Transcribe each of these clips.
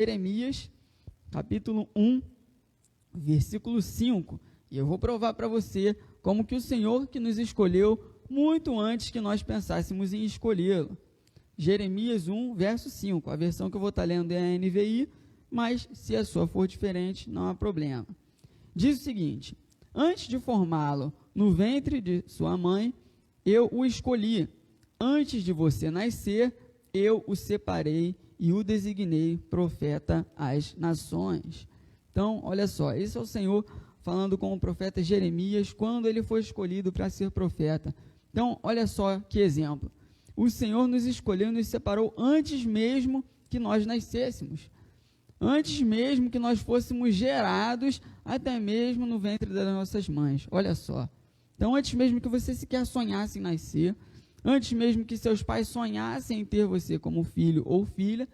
Jeremias, capítulo 1, versículo 5, e eu vou provar para você como que o Senhor que nos escolheu muito antes que nós pensássemos em escolhê-lo. Jeremias 1, verso 5, a versão que eu vou estar lendo é a NVI, mas se a sua for diferente, não há problema. Diz o seguinte: antes de formá-lo no ventre de sua mãe, eu o escolhi. Antes de você nascer, eu o separei e o designei profeta às nações. Então, olha só, esse é o Senhor falando com o profeta Jeremias quando ele foi escolhido para ser profeta. Então, olha só que exemplo. O Senhor nos escolheu e nos separou antes mesmo que nós nascêssemos. Antes mesmo que nós fôssemos gerados, até mesmo no ventre das nossas mães. Olha só. Então, antes mesmo que você sequer sonhasse em nascer, antes mesmo que seus pais sonhassem em ter você como filho ou filha,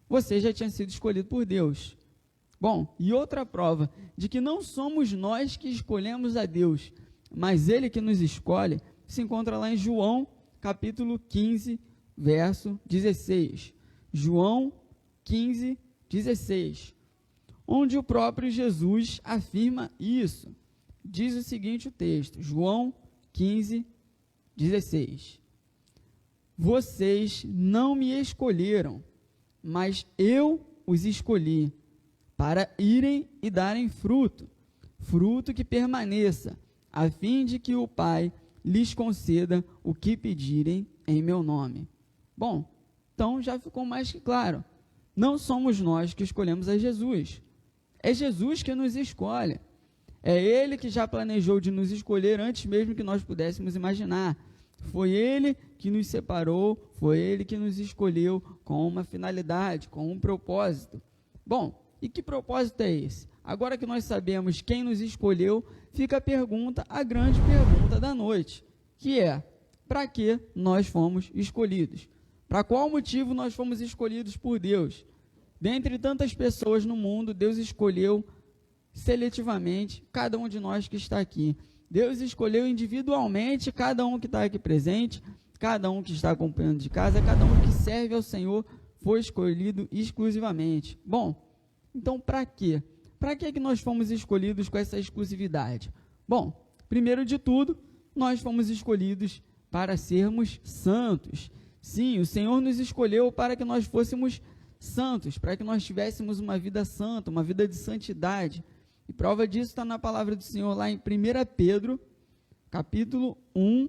você já tinha sido escolhido por Deus. Bom, e outra prova de que não somos nós que escolhemos a Deus, mas Ele que nos escolhe, se encontra lá em João, capítulo 15, verso 16. João 15, 16, onde o próprio Jesus afirma isso. Diz o seguinte o texto, João 15, 16. Vocês não me escolheram, mas eu os escolhi, para irem e darem fruto, fruto que permaneça, a fim de que o Pai lhes conceda o que pedirem em meu nome. Bom, então já ficou mais que claro. Não somos nós que escolhemos a Jesus. É Jesus que nos escolhe. É Ele que já planejou de nos escolher antes mesmo que nós pudéssemos imaginar. Foi Ele que nos separou, foi Ele que nos escolheu com uma finalidade, com um propósito. Bom, e que propósito é esse? Agora que nós sabemos quem nos escolheu, fica a pergunta, a grande pergunta da noite, que é: para que nós fomos escolhidos? Para qual motivo nós fomos escolhidos por Deus? Dentre tantas pessoas no mundo, Deus escolheu seletivamente cada um de nós que está aqui. Deus escolheu individualmente cada um que está aqui presente, cada um que está acompanhando de casa, cada um que serve ao Senhor foi escolhido exclusivamente. Bom, então para quê? Para que nós fomos escolhidos com essa exclusividade? Bom, primeiro de tudo, nós fomos escolhidos para sermos santos. Sim, o Senhor nos escolheu para que nós fôssemos santos, para que nós tivéssemos uma vida santa, uma vida de santidade. E prova disso está na palavra do Senhor lá em 1 Pedro, capítulo 1,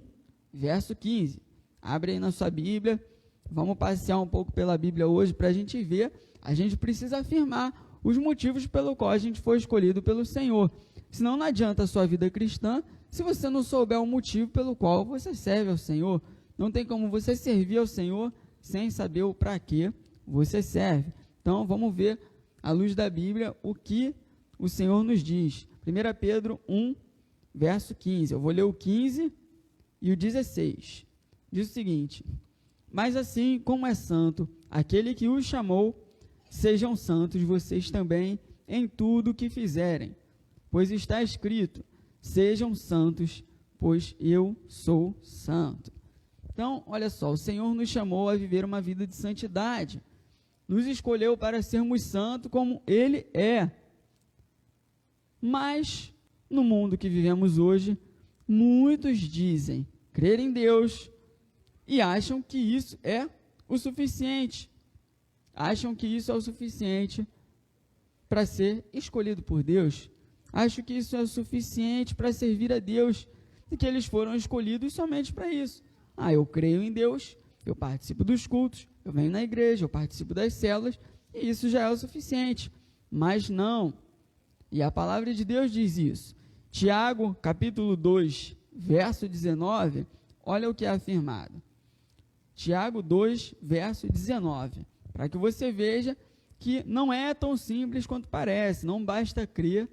verso 15. Abre aí na sua Bíblia, vamos passear um pouco pela Bíblia hoje para a gente ver. A gente precisa afirmar os motivos pelo qual a gente foi escolhido pelo Senhor. Senão não adianta a sua vida cristã se você não souber o motivo pelo qual você serve ao Senhor. Não tem como você servir ao Senhor sem saber o para que você serve. Então, vamos ver, à luz da Bíblia, o que o Senhor nos diz. 1 Pedro 1, verso 15. Eu vou ler o 15 e o 16. Diz o seguinte: mas assim como é santo aquele que os chamou, sejam santos vocês também em tudo o que fizerem, pois está escrito: sejam santos, pois eu sou santo. Então, olha só, o Senhor nos chamou a viver uma vida de santidade, nos escolheu para sermos santos como Ele é. Mas, no mundo que vivemos hoje, muitos dizem crer em Deus e acham que isso é o suficiente. Acham que isso é o suficiente para ser escolhido por Deus. Acham que isso é o suficiente para servir a Deus e que eles foram escolhidos somente para isso. Eu creio em Deus, eu participo dos cultos, eu venho na igreja, eu participo das células e isso já é o suficiente. Mas não. E a palavra de Deus diz isso. Tiago, capítulo 2, verso 19, olha o que é afirmado. Tiago 2, verso 19. Para que você veja que não é tão simples quanto parece, não basta crer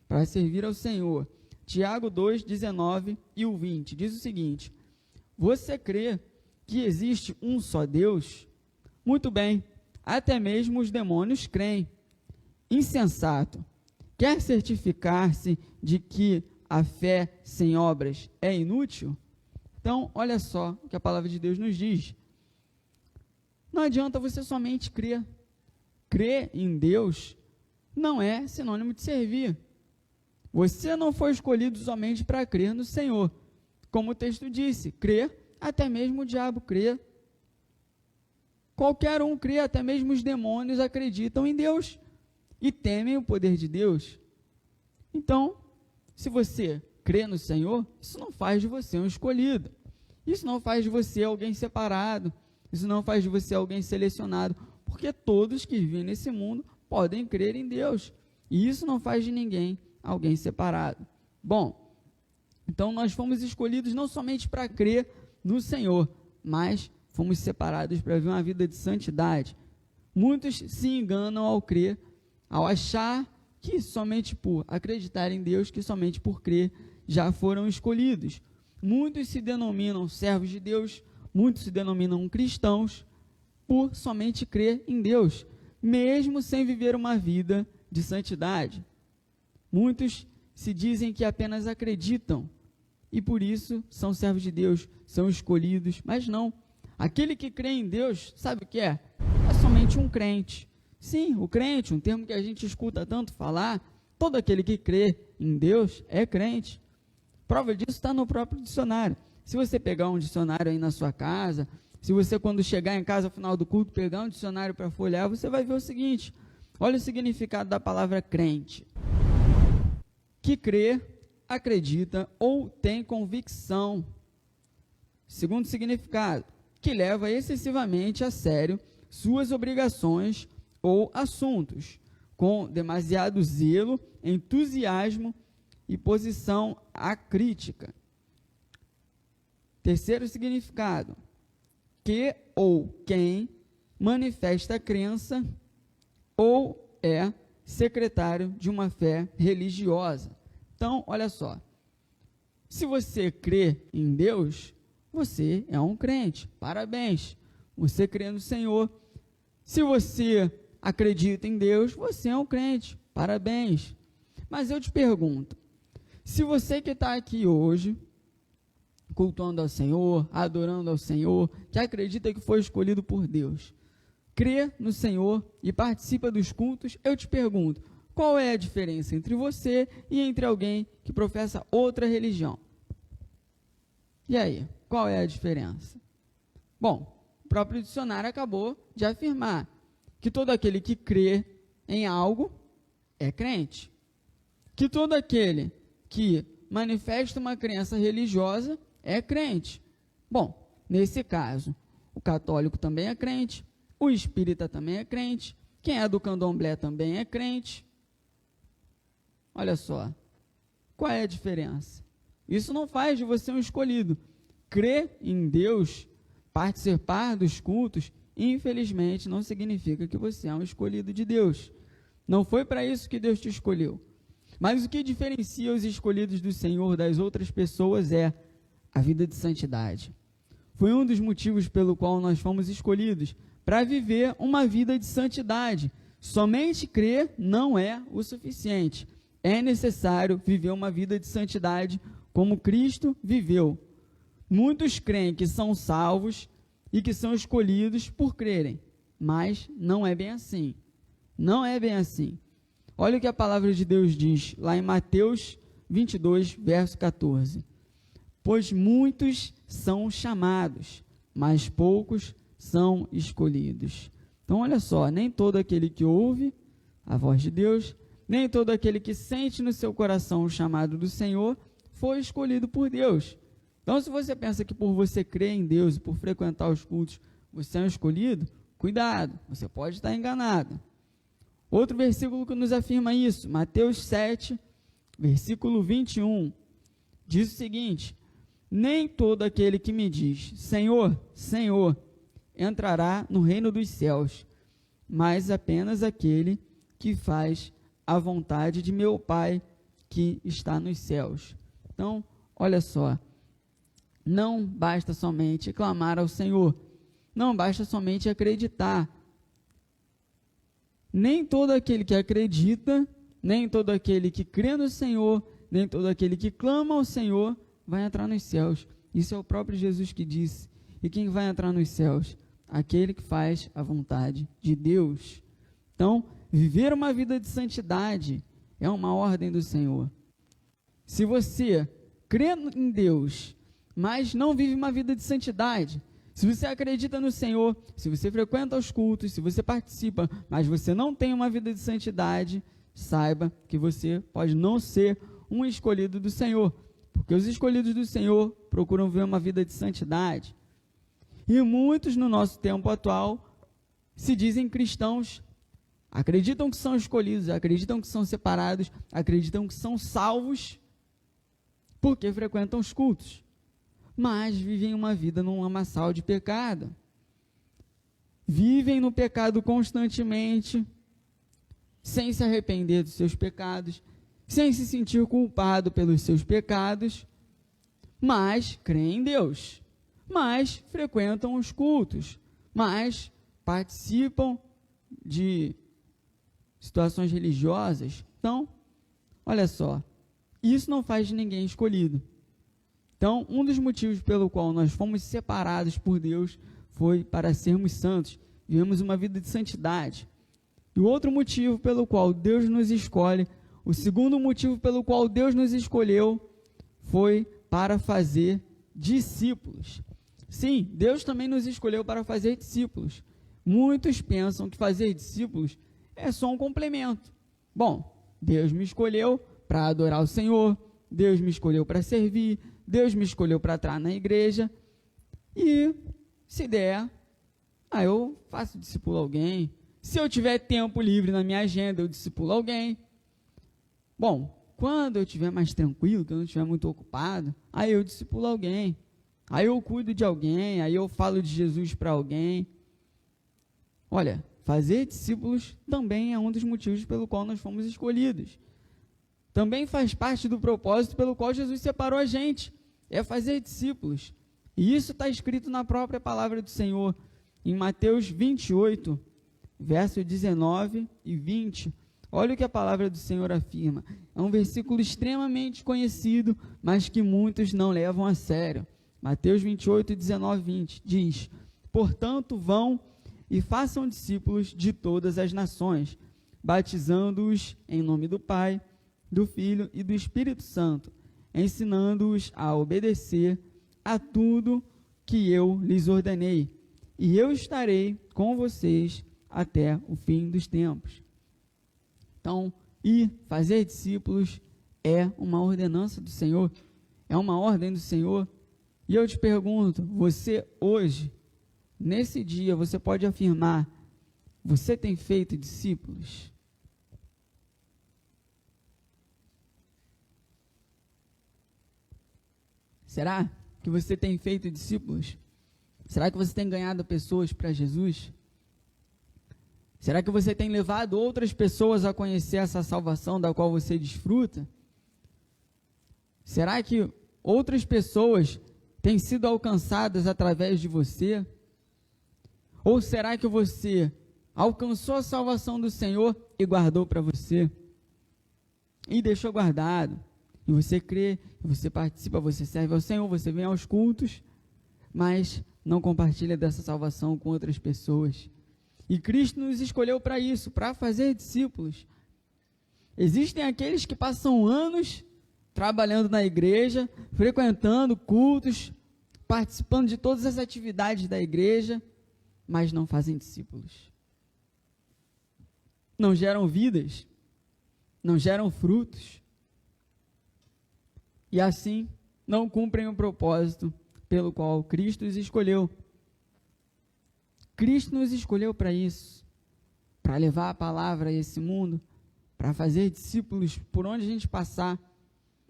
para servir ao Senhor. Tiago 2, 19 e o 20 diz o seguinte: você crê que existe um só Deus? Muito bem, até mesmo os demônios creem. Insensato, quer certificar-se de que a fé sem obras é inútil? Então, olha só o que a palavra de Deus nos diz. Não adianta você somente crer. crer em Deus não é sinônimo de servir. Você não foi escolhido somente para crer no Senhor. Como o texto disse, crer, até mesmo o diabo crê. Qualquer um crê, até mesmo os demônios acreditam em Deus e temem o poder de Deus. Então, se você crê no Senhor, isso não faz de você um escolhido. Isso não faz de você alguém separado. Isso não faz de você alguém selecionado. Porque todos que vivem nesse mundo podem crer em Deus. E isso não faz de ninguém alguém separado. Bom, então nós fomos escolhidos não somente para crer no Senhor, mas fomos separados para viver uma vida de santidade. Muitos se enganam ao crer, ao achar que somente por acreditar em Deus, que somente por crer, já foram escolhidos. Muitos se denominam servos de Deus, muitos se denominam cristãos, por somente crer em Deus, mesmo sem viver uma vida de santidade. Muitos se dizem que apenas acreditam, e por isso são servos de Deus, são escolhidos, mas não. Aquele que crê em Deus, sabe o que é? É somente um crente. Sim, o crente, um termo que a gente escuta tanto falar, todo aquele que crê em Deus é crente. Prova disso está no próprio dicionário. Se você pegar um dicionário aí na sua casa, se você quando chegar em casa ao final do culto, pegar um dicionário para folhear, você vai ver o seguinte, olha o significado da palavra crente. Que crê, acredita ou tem convicção. Segundo significado, que leva excessivamente a sério suas obrigações ou assuntos, com demasiado zelo, entusiasmo e posição acrítica. Terceiro significado, que ou quem manifesta crença ou é secretário de uma fé religiosa. Então, olha só, se você crê em Deus, você é um crente, parabéns, você crê no Senhor. Se você acredita em Deus, você é um crente, parabéns. Mas eu te pergunto, se você que está aqui hoje, cultuando ao Senhor, adorando ao Senhor, que acredita que foi escolhido por Deus, crê no Senhor e participa dos cultos, eu te pergunto, qual é a diferença entre você e entre alguém que professa outra religião? E aí, qual é a diferença? Bom, o próprio dicionário acabou de afirmar que todo aquele que crê em algo é crente. Que todo aquele que manifesta uma crença religiosa é crente. Bom, nesse caso, o católico também é crente, o espírita também é crente, quem é do candomblé também é crente. Olha só, qual é a diferença? Isso não faz de você um escolhido. Crer em Deus, participar dos cultos, infelizmente não significa que você é um escolhido de Deus. Não foi para isso que Deus te escolheu. Mas o que diferencia os escolhidos do Senhor das outras pessoas é a vida de santidade. Foi um dos motivos pelo qual nós fomos escolhidos, para viver uma vida de santidade. Somente crer não é o suficiente. É necessário viver uma vida de santidade como Cristo viveu. Muitos creem que são salvos e que são escolhidos por crerem, mas não é bem assim. Não é bem assim. Olha o que a palavra de Deus diz lá em Mateus 22, verso 14. Pois muitos são chamados, mas poucos são escolhidos. Então, olha só, nem todo aquele que ouve a voz de Deus, nem todo aquele que sente no seu coração o chamado do Senhor, foi escolhido por Deus. Então, se você pensa que por você crer em Deus e por frequentar os cultos, você é um escolhido, cuidado, você pode estar enganado. Outro versículo que nos afirma isso, Mateus 7, versículo 21, diz o seguinte: nem todo aquele que me diz, Senhor, Senhor, entrará no reino dos céus, mas apenas aquele que faz a vontade de meu Pai que está nos céus. Então, olha só, não basta somente clamar ao Senhor, não basta somente acreditar. Nem todo aquele que acredita, nem todo aquele que crê no Senhor, nem todo aquele que clama ao Senhor vai entrar nos céus. Isso é o próprio Jesus que disse. E quem vai entrar nos céus? Aquele que faz a vontade de Deus. Então, viver uma vida de santidade é uma ordem do Senhor. Se você crê em Deus, mas não vive uma vida de santidade, se você acredita no Senhor, se você frequenta os cultos, se você participa, mas você não tem uma vida de santidade, saiba que você pode não ser um escolhido do Senhor, porque os escolhidos do Senhor procuram viver uma vida de santidade. E muitos no nosso tempo atual se dizem cristãos, acreditam que são escolhidos, acreditam que são separados, acreditam que são salvos, porque frequentam os cultos, mas vivem uma vida num lamaçal de pecado. Vivem no pecado constantemente, sem se arrepender dos seus pecados, sem se sentir culpado pelos seus pecados, mas creem em Deus, mas frequentam os cultos, mas participam de situações religiosas. Então, olha só, isso não faz de ninguém escolhido. Então, um dos motivos pelo qual nós fomos separados por Deus foi para sermos santos, vivemos uma vida de santidade. E o outro motivo pelo qual Deus nos escolhe, o segundo motivo pelo qual Deus nos escolheu, foi para fazer discípulos. Sim, Deus também nos escolheu para fazer discípulos. Muitos pensam que fazer discípulos é só um complemento. Bom, Deus me escolheu para adorar o Senhor, Deus me escolheu para servir, Deus me escolheu para estar na igreja, e se der, eu faço discípulo a alguém. Se eu tiver tempo livre na minha agenda, eu discipulo alguém. Bom, quando eu estiver mais tranquilo, que eu não estiver muito ocupado, aí eu discipulo alguém, aí eu cuido de alguém, aí eu falo de Jesus para alguém. Olha, fazer discípulos também é um dos motivos pelo qual nós fomos escolhidos. Também faz parte do propósito pelo qual Jesus separou a gente, é fazer discípulos. E isso está escrito na própria palavra do Senhor, em Mateus 28, verso 19 e 20. Olha o que a palavra do Senhor afirma. É um versículo extremamente conhecido, mas que muitos não levam a sério. Mateus 28, 19 e 20 diz: portanto, vão e façam discípulos de todas as nações, batizando-os em nome do Pai, do Filho e do Espírito Santo, ensinando-os a obedecer a tudo que eu lhes ordenei, e eu estarei com vocês até o fim dos tempos. Então, fazer discípulos é uma ordenança do Senhor, é uma ordem do Senhor. E eu te pergunto, você hoje, nesse dia, você pode afirmar, você tem feito discípulos? Será que você tem feito discípulos? Será que você tem ganhado pessoas para Jesus? Será que você tem levado outras pessoas a conhecer essa salvação da qual você desfruta? Será que outras pessoas têm sido alcançadas através de você? Ou será que você alcançou a salvação do Senhor e guardou para você? E deixou guardado? E você crê, você participa, você serve ao Senhor, você vem aos cultos, mas não compartilha dessa salvação com outras pessoas. E Cristo nos escolheu para isso, para fazer discípulos. Existem aqueles que passam anos trabalhando na igreja, frequentando cultos, participando de todas as atividades da igreja, mas não fazem discípulos. Não geram vidas, não geram frutos. E assim, não cumprem o propósito pelo qual Cristo os escolheu. Cristo nos escolheu para isso, para levar a palavra a esse mundo, para fazer discípulos por onde a gente passar.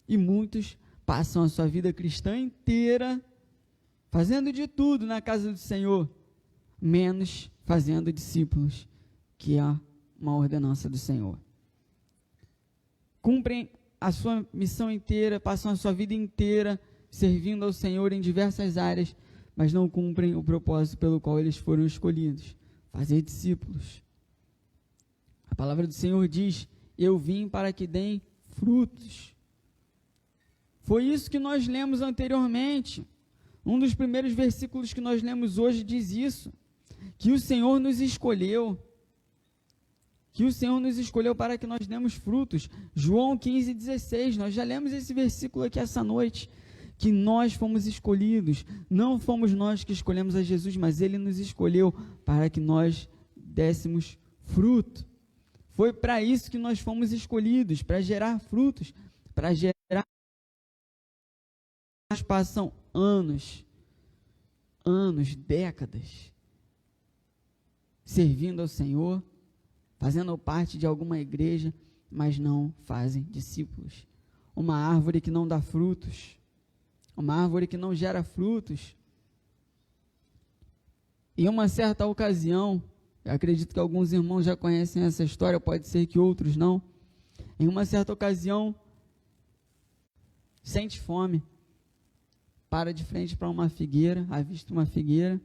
E muitos passam a sua vida cristã inteira fazendo de tudo na casa do Senhor, menos fazendo discípulos, que é uma ordenança do Senhor. Cumprem a sua missão inteira, passam a sua vida inteira servindo ao Senhor em diversas áreas, mas não cumprem o propósito pelo qual eles foram escolhidos, fazer discípulos. A palavra do Senhor diz: eu vim para que deem frutos. Foi isso que nós lemos anteriormente. Um dos primeiros versículos que nós lemos hoje diz isso, que o Senhor nos escolheu que o Senhor nos escolheu para que nós demos frutos. João 15,16, nós já lemos esse versículo aqui essa noite, que nós fomos escolhidos, não fomos nós que escolhemos a Jesus, mas Ele nos escolheu para que nós dessemos fruto. Foi para isso que nós fomos escolhidos, para gerar frutos, para gerar. Passam anos, décadas, servindo ao Senhor, fazendo parte de alguma igreja, mas não fazem discípulos. Uma árvore que não dá frutos, uma árvore que não gera frutos. Em uma certa ocasião, eu acredito que alguns irmãos já conhecem essa história, pode ser que outros não. Em uma certa ocasião, sente fome, para de frente para uma figueira, avista uma figueira,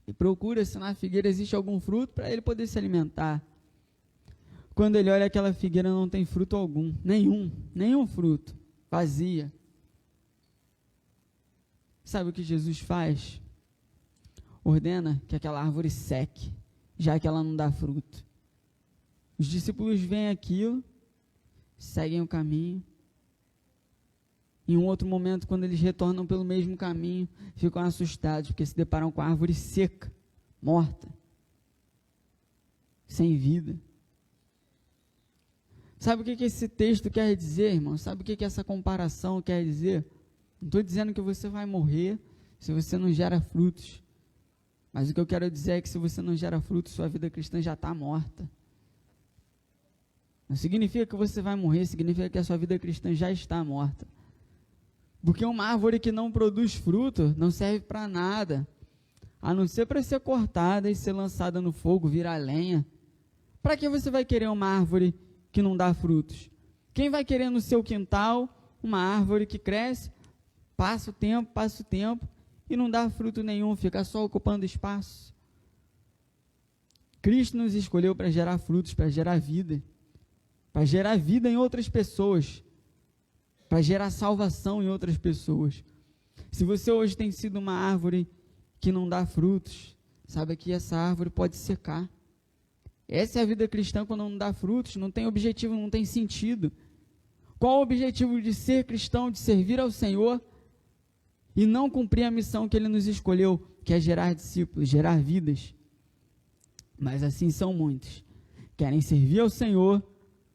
e procura se na figueira existe algum fruto para ele poder se alimentar. Quando ele olha aquela figueira, não tem fruto algum, nenhum fruto, vazia. Sabe o que Jesus faz? Ordena que aquela árvore seque, já que ela não dá fruto. Os discípulos veem aquilo, seguem o caminho. Em um outro momento, quando eles retornam pelo mesmo caminho, ficam assustados, porque se deparam com a árvore seca, morta, sem vida. Sabe o que esse texto quer dizer, irmão? Sabe o que essa comparação quer dizer? Não estou dizendo que você vai morrer se você não gera frutos. Mas o que eu quero dizer é que se você não gera frutos, sua vida cristã já está morta. Não significa que você vai morrer, significa que a sua vida cristã já está morta. Porque uma árvore que não produz fruto não serve para nada, a não ser para ser cortada e ser lançada no fogo, virar lenha. Para que você vai querer uma árvore que não dá frutos? Quem vai querer no seu quintal uma árvore que cresce, passa o tempo e não dá fruto nenhum, fica só ocupando espaço? Cristo nos escolheu para gerar frutos, para gerar vida em outras pessoas, para gerar salvação em outras pessoas. Se você hoje tem sido uma árvore que não dá frutos, saiba que essa árvore pode secar. Essa é a vida cristã quando não dá frutos, não tem objetivo, não tem sentido. Qual o objetivo de ser cristão, de servir ao Senhor e não cumprir a missão que Ele nos escolheu, que é gerar discípulos, gerar vidas? Mas assim são muitos. Querem servir ao Senhor,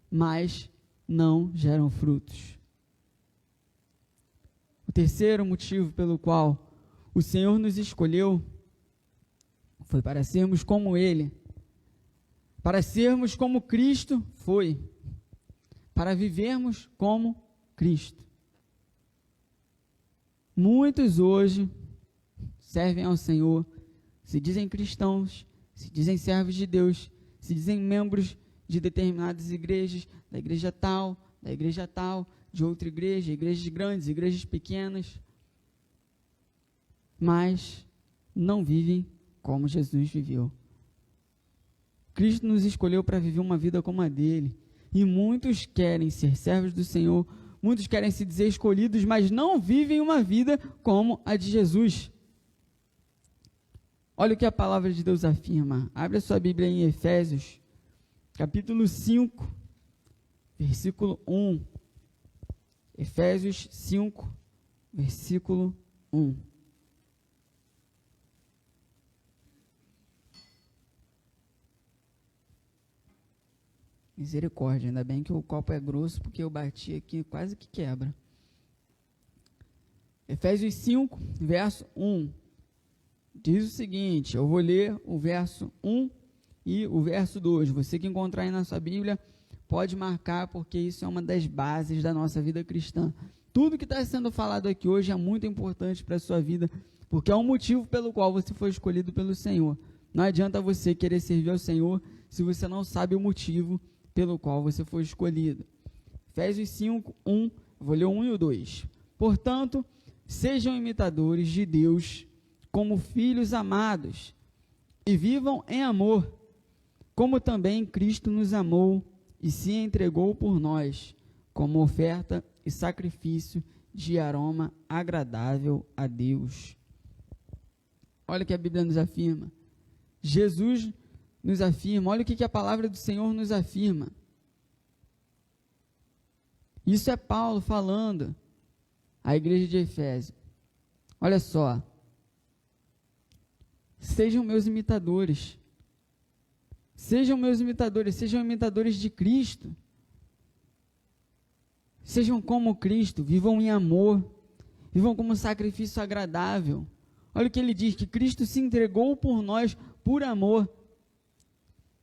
mas não geram frutos. O terceiro motivo pelo qual o Senhor nos escolheu foi para sermos como Ele, para sermos como Cristo foi, para vivermos como Cristo. Muitos hoje servem ao Senhor, se dizem cristãos, se dizem servos de Deus, se dizem membros de determinadas igrejas, da igreja tal, de outra igreja, igrejas grandes, igrejas pequenas, mas não vivem como Jesus viveu. Cristo nos escolheu para viver uma vida como a dele, e muitos querem ser servos do Senhor, muitos querem se dizer escolhidos, mas não vivem uma vida como a de Jesus. Olha o que a palavra de Deus afirma. Abre a sua Bíblia em Efésios, capítulo 5, versículo 1. Efésios 5, versículo 1. Misericórdia, ainda bem que o copo é grosso, porque eu bati aqui, quase que quebra. Efésios 5, verso 1. Diz o seguinte, eu vou ler o verso 1 e o verso 2. Você que encontrar aí na sua Bíblia, pode marcar, porque isso é uma das bases da nossa vida cristã. Tudo que está sendo falado aqui hoje é muito importante para a sua vida, porque é um motivo pelo qual você foi escolhido pelo Senhor. Não adianta você querer servir ao Senhor se você não sabe o motivo pelo qual você foi escolhido. Efésios 5, 1, vou ler o 1 e o 2. Portanto, sejam imitadores de Deus como filhos amados e vivam em amor, como também Cristo nos amou e se entregou por nós, como oferta e sacrifício de aroma agradável a Deus. Olha o que a Bíblia nos afirma. Jesus nos afirma. Olha o que a palavra do Senhor nos afirma. Isso é Paulo falando à igreja de Efésio. Olha só. Sejam meus imitadores. Sejam meus imitadores, sejam imitadores de Cristo. Sejam como Cristo, vivam em amor, vivam como sacrifício agradável. Olha o que ele diz, que Cristo se entregou por nós por amor.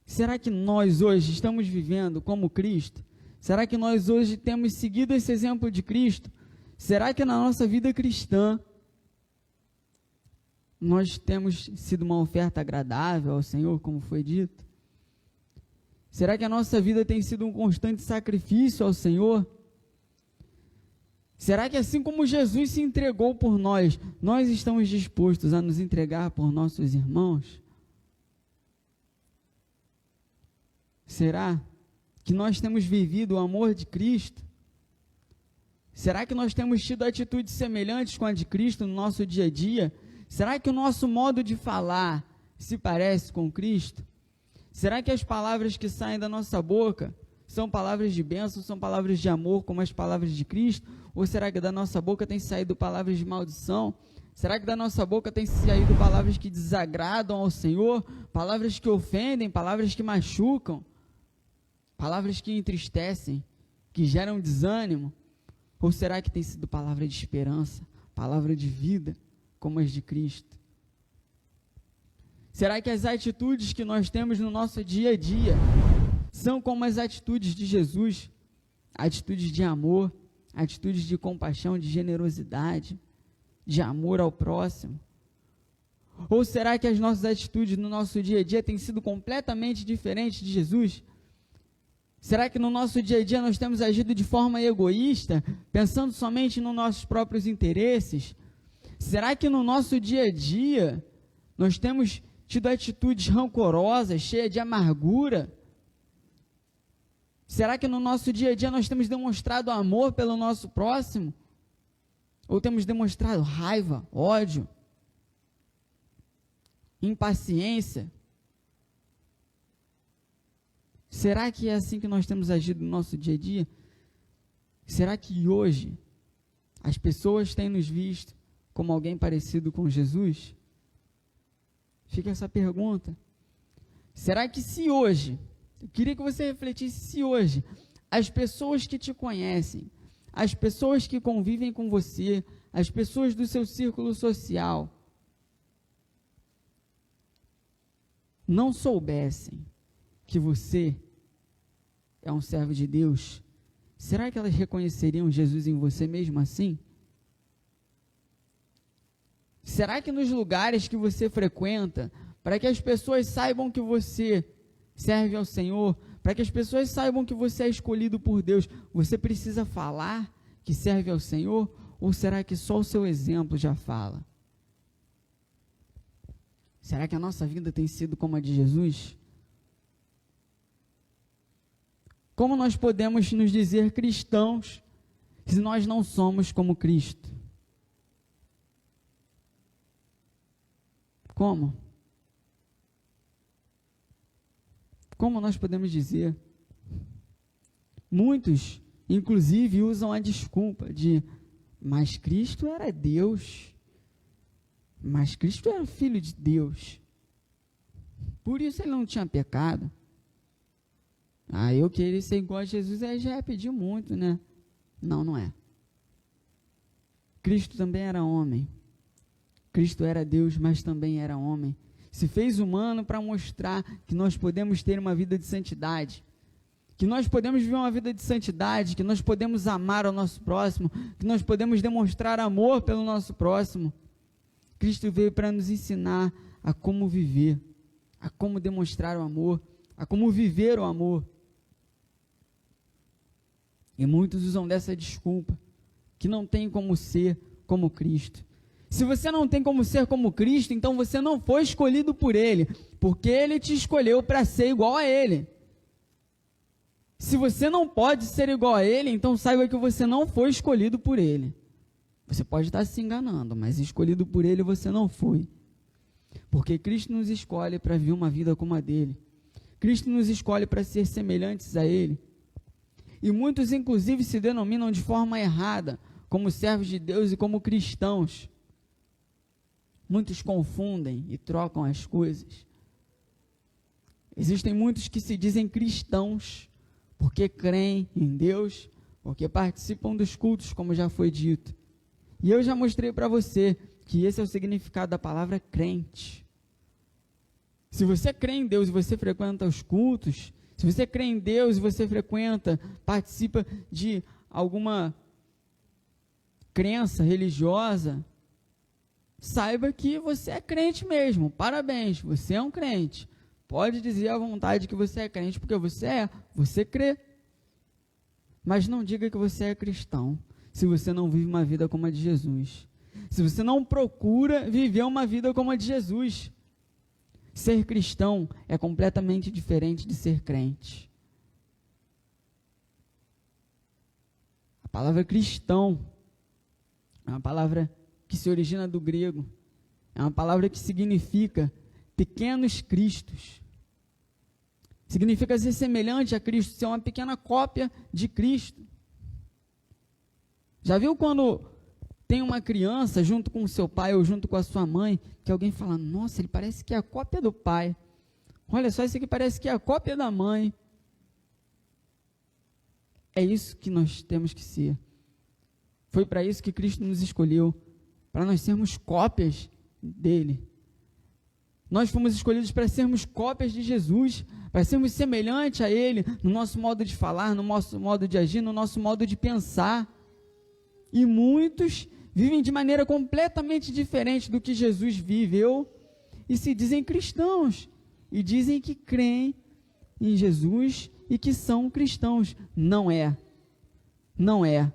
Será que nós hoje estamos vivendo como Cristo? Será que nós hoje temos seguido esse exemplo de Cristo? Será que na nossa vida cristã nós temos sido uma oferta agradável ao Senhor, como foi dito? Será que a nossa vida tem sido um constante sacrifício ao Senhor? Será que assim como Jesus se entregou por nós, nós estamos dispostos a nos entregar por nossos irmãos? Será que nós temos vivido o amor de Cristo? Será que nós temos tido atitudes semelhantes com a de Cristo no nosso dia a dia? Será que o nosso modo de falar se parece com Cristo? Será que as palavras que saem da nossa boca são palavras de bênção, são palavras de amor, como as palavras de Cristo? Ou será que da nossa boca tem saído palavras de maldição? Será que da nossa boca tem saído palavras que desagradam ao Senhor? Palavras que ofendem, palavras que machucam? Palavras que entristecem, que geram desânimo? Ou será que tem sido palavra de esperança, palavra de vida, como as de Cristo? Será que as atitudes que nós temos no nosso dia a dia são como as atitudes de Jesus? Atitudes de amor, atitudes de compaixão, de generosidade, de amor ao próximo? Ou será que as nossas atitudes no nosso dia a dia têm sido completamente diferentes de Jesus? Será que no nosso dia a dia nós temos agido de forma egoísta, pensando somente nos nossos próprios interesses? Será que no nosso dia a dia nós temos tido atitudes rancorosas, cheias de amargura? Será que no nosso dia a dia nós temos demonstrado amor pelo nosso próximo? Ou temos demonstrado raiva, ódio, impaciência? Será que é assim que nós temos agido no nosso dia a dia? Será que hoje as pessoas têm nos visto como alguém parecido com Jesus? Fica essa pergunta. Será que se hoje, eu queria que você refletisse, se hoje as pessoas que te conhecem, as pessoas que convivem com você, as pessoas do seu círculo social, não soubessem que você é um servo de Deus, será que elas reconheceriam Jesus em você mesmo assim? Será que nos lugares que você frequenta, para que as pessoas saibam que você serve ao Senhor, para que as pessoas saibam que você é escolhido por Deus, você precisa falar que serve ao Senhor? Ou será que só o seu exemplo já fala? Será que a nossa vida tem sido como a de Jesus? Como nós podemos nos dizer cristãos se nós não somos como Cristo? Como? Como nós podemos dizer? Muitos, inclusive, usam a desculpa de, mas Cristo era Deus, mas Cristo era filho de Deus, por isso ele não tinha pecado. Eu querer ser igual a Jesus, aí já é pedir muito, né? Não, não é. Cristo também era homem. Cristo era Deus, mas também era homem. Se fez humano para mostrar que nós podemos ter uma vida de santidade, que nós podemos viver uma vida de santidade, que nós podemos amar o nosso próximo, que nós podemos demonstrar amor pelo nosso próximo. Cristo veio para nos ensinar a como viver, a como demonstrar o amor, a como viver o amor. E muitos usam dessa desculpa, que não tem como ser como Cristo. Se você não tem como ser como Cristo, então você não foi escolhido por Ele, porque Ele te escolheu para ser igual a Ele. Se você não pode ser igual a Ele, então saiba que você não foi escolhido por Ele. Você pode estar se enganando, mas escolhido por Ele você não foi. Porque Cristo nos escolhe para viver uma vida como a dele. Cristo nos escolhe para ser semelhantes a Ele. E muitos, inclusive, se denominam de forma errada, como servos de Deus e como cristãos. Muitos confundem e trocam as coisas. Existem muitos que se dizem cristãos, porque creem em Deus, porque participam dos cultos, como já foi dito. E eu já mostrei para você que esse é o significado da palavra crente. Se você crê em Deus e você frequenta os cultos, se você crê em Deus e você frequenta, participa de alguma crença religiosa, saiba que você é crente mesmo. Parabéns, você é um crente. Pode dizer à vontade que você é crente, porque você crê. Mas não diga que você é cristão, se você não vive uma vida como a de Jesus. Se você não procura viver uma vida como a de Jesus. Ser cristão é completamente diferente de ser crente. A palavra cristão é uma palavra que se origina do grego. É uma palavra que significa pequenos cristos. Significa ser semelhante a Cristo, ser uma pequena cópia de Cristo. Já viu quando tem uma criança junto com o seu pai ou junto com a sua mãe, que alguém fala, nossa, ele parece que é a cópia do pai. Olha só, esse aqui parece que é a cópia da mãe. É isso que nós temos que ser. Foi para isso que Cristo nos escolheu, para nós sermos cópias dele. Nós fomos escolhidos para sermos cópias de Jesus, para sermos semelhantes a ele, no nosso modo de falar, no nosso modo de agir, no nosso modo de pensar. E muitos vivem de maneira completamente diferente do que Jesus viveu e se dizem cristãos, e dizem que creem em Jesus e que são cristãos. Não é. Não é.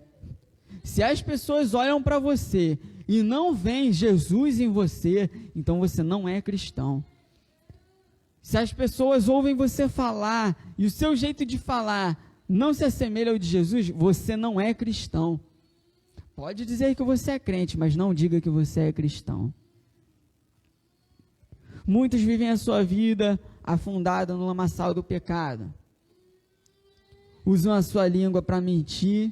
Se as pessoas olham para você e não veem Jesus em você, então você não é cristão. Se as pessoas ouvem você falar e o seu jeito de falar não se assemelha ao de Jesus, você não é cristão. Pode dizer que você é crente, mas não diga que você é cristão. Muitos vivem a sua vida afundada no lamaçal do pecado. Usam a sua língua para mentir,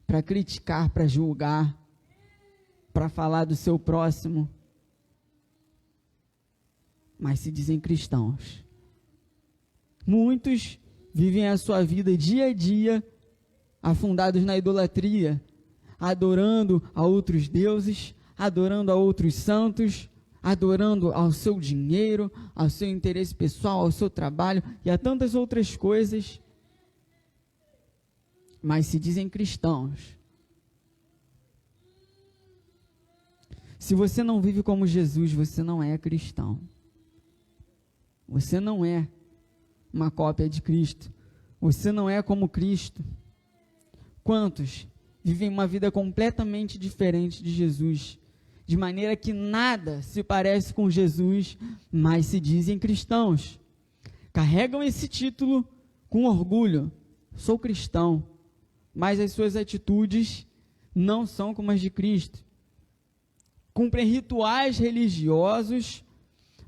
para criticar, para julgar, para falar do seu próximo, mas se dizem cristãos. Muitos vivem a sua vida dia a dia afundados na idolatria, adorando a outros deuses, adorando a outros santos, adorando ao seu dinheiro, ao seu interesse pessoal, ao seu trabalho e a tantas outras coisas, mas se dizem cristãos. Se você não vive como Jesus, você não é cristão. Você não é uma cópia de Cristo. Você não é como Cristo. Quantos vivem uma vida completamente diferente de Jesus, de maneira que nada se parece com Jesus, mas se dizem cristãos? Carregam esse título com orgulho. Sou cristão, mas as suas atitudes não são como as de Cristo. Cumprem rituais religiosos,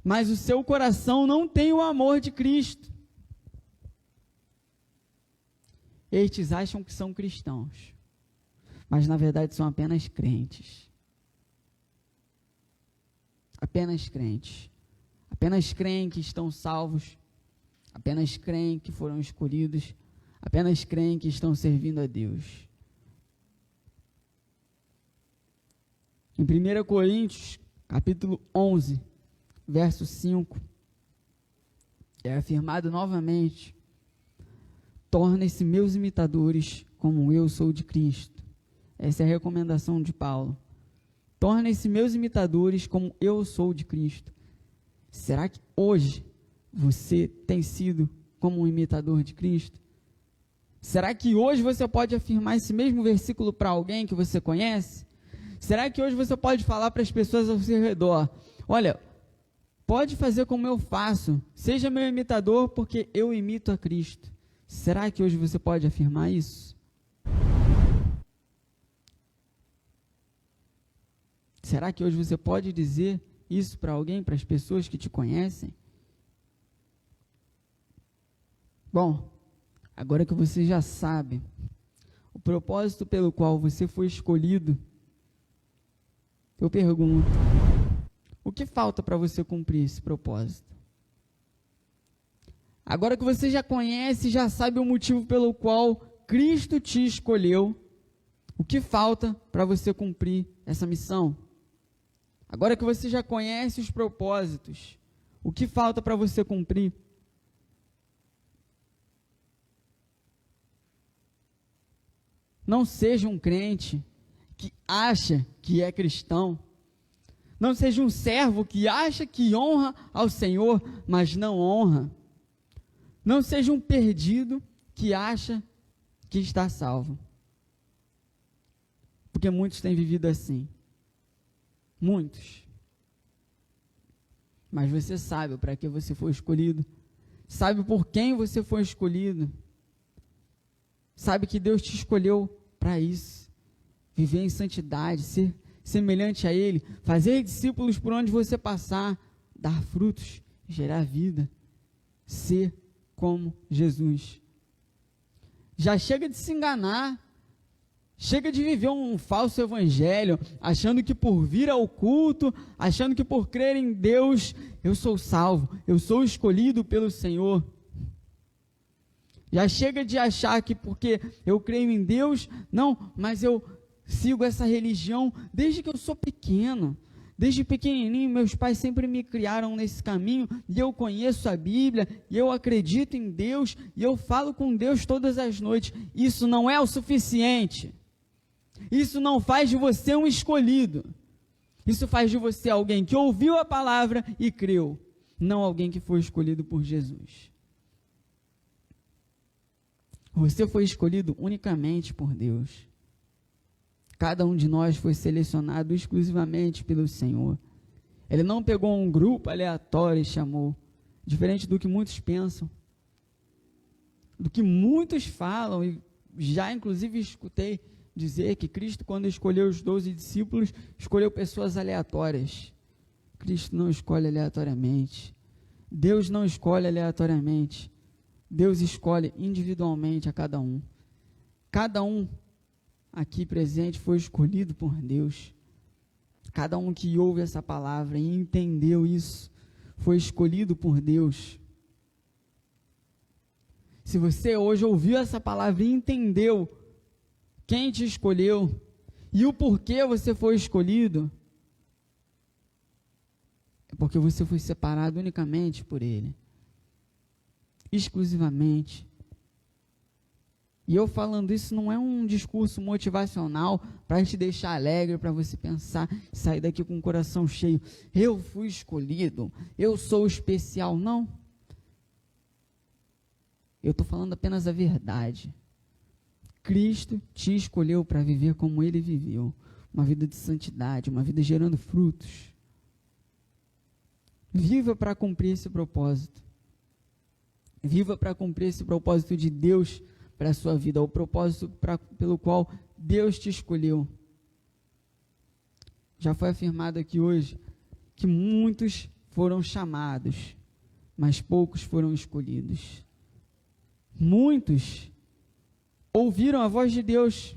mas o seu coração não tem o amor de Cristo. Estes acham que são cristãos, mas na verdade são apenas crentes. Apenas crentes. Apenas creem que estão salvos, apenas creem que foram escolhidos, apenas creem que estão servindo a Deus. Em 1 Coríntios, capítulo 11, verso 5, é afirmado novamente: tornem-se meus imitadores, como eu sou de Cristo. Essa é a recomendação de Paulo. Tornem-se meus imitadores, como eu sou de Cristo. Será que hoje você tem sido como um imitador de Cristo? Será que hoje você pode afirmar esse mesmo versículo para alguém que você conhece? Será que hoje você pode falar para as pessoas ao seu redor: olha, pode fazer como eu faço, seja meu imitador, porque eu imito a Cristo? Será que hoje você pode afirmar isso? Será que hoje você pode dizer isso para alguém, para as pessoas que te conhecem? Bom, agora que você já sabe o propósito pelo qual você foi escolhido, eu pergunto, o que falta para você cumprir esse propósito? Agora que você já conhece, já sabe o motivo pelo qual Cristo te escolheu, o que falta para você cumprir essa missão? Agora que você já conhece os propósitos, o que falta para você cumprir? Não seja um crente que acha que é cristão. Não seja um servo que acha que honra ao Senhor, mas não honra. Não seja um perdido que acha que está salvo. Porque muitos têm vivido assim. Muitos. Mas você sabe para que você foi escolhido. Sabe por quem você foi escolhido. Sabe que Deus te escolheu para isso. Viver em santidade, ser semelhante a Ele, fazer discípulos por onde você passar, dar frutos, gerar vida, ser como Jesus. Já chega de se enganar, chega de viver um falso evangelho, achando que por vir ao culto, achando que por crer em Deus, eu sou salvo, eu sou escolhido pelo Senhor. Já chega de achar que porque eu creio em Deus, não, mas eu sigo essa religião desde que eu sou pequeno. Desde pequenininho, meus pais sempre me criaram nesse caminho, e eu conheço a Bíblia, e eu acredito em Deus, e eu falo com Deus todas as noites. Isso não é o suficiente. Isso não faz de você um escolhido. Isso faz de você alguém que ouviu a palavra e creu, não alguém que foi escolhido por Jesus. Você foi escolhido unicamente por Deus. Cada um de nós foi selecionado exclusivamente pelo Senhor. Ele não pegou um grupo aleatório e chamou, diferente do que muitos pensam, do que muitos falam, e já inclusive escutei dizer que Cristo, quando escolheu os 12 discípulos, escolheu pessoas aleatórias. Cristo não escolhe aleatoriamente. Deus não escolhe aleatoriamente. Deus escolhe individualmente a cada um. Cada um aqui presente foi escolhido por Deus. Cada um que ouve essa palavra e entendeu isso, foi escolhido por Deus. Se você hoje ouviu essa palavra e entendeu quem te escolheu e o porquê você foi escolhido, é porque você foi separado unicamente por Ele, exclusivamente. E eu falando isso não é um discurso motivacional para te deixar alegre, para você pensar, sair daqui com o coração cheio. Eu fui escolhido, eu sou especial. Não. Eu estou falando apenas a verdade. Cristo te escolheu para viver como Ele viveu. Uma vida de santidade, uma vida gerando frutos. Viva para cumprir esse propósito. Viva para cumprir esse propósito de Deus para a sua vida, o propósito pelo qual Deus te escolheu. Já foi afirmado aqui hoje que muitos foram chamados, mas poucos foram escolhidos. Muitos ouviram a voz de Deus,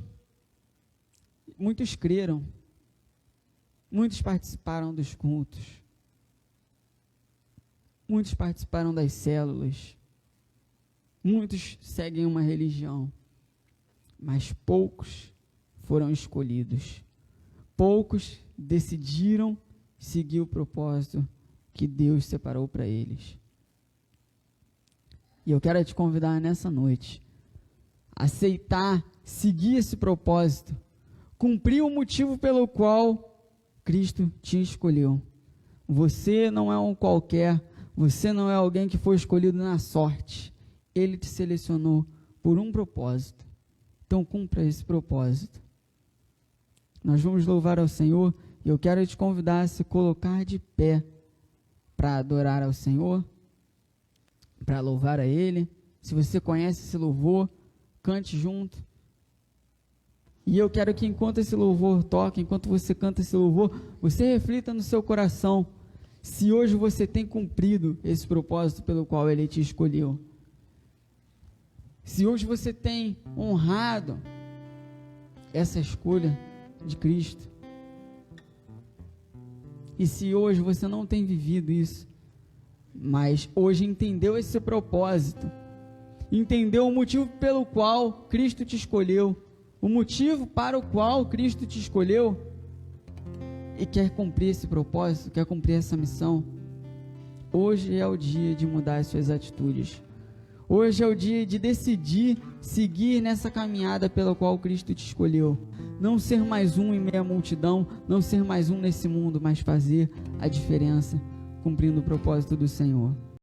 muitos creram, muitos participaram dos cultos, muitos participaram das células, muitos seguem uma religião, mas poucos foram escolhidos. Poucos decidiram seguir o propósito que Deus separou para eles. E eu quero te convidar nessa noite a aceitar, seguir esse propósito, cumprir o motivo pelo qual Cristo te escolheu. Você não é um qualquer, você não é alguém que foi escolhido na sorte. Ele te selecionou por um propósito. Então cumpra esse propósito. Nós vamos louvar ao Senhor e eu quero te convidar a se colocar de pé para adorar ao Senhor, para louvar a Ele. Se você conhece esse louvor, cante junto. E eu quero que enquanto esse louvor toca, enquanto você canta esse louvor, você reflita no seu coração se hoje você tem cumprido esse propósito pelo qual Ele te escolheu. Se hoje você tem honrado essa escolha de Cristo, e se hoje você não tem vivido isso, mas hoje entendeu esse propósito, entendeu o motivo pelo qual Cristo te escolheu, o motivo para o qual Cristo te escolheu, e quer cumprir esse propósito, quer cumprir essa missão, hoje é o dia de mudar as suas atitudes. Hoje é o dia de decidir seguir nessa caminhada pela qual Cristo te escolheu. Não ser mais um em meio à multidão, não ser mais um nesse mundo, mas fazer a diferença, cumprindo o propósito do Senhor.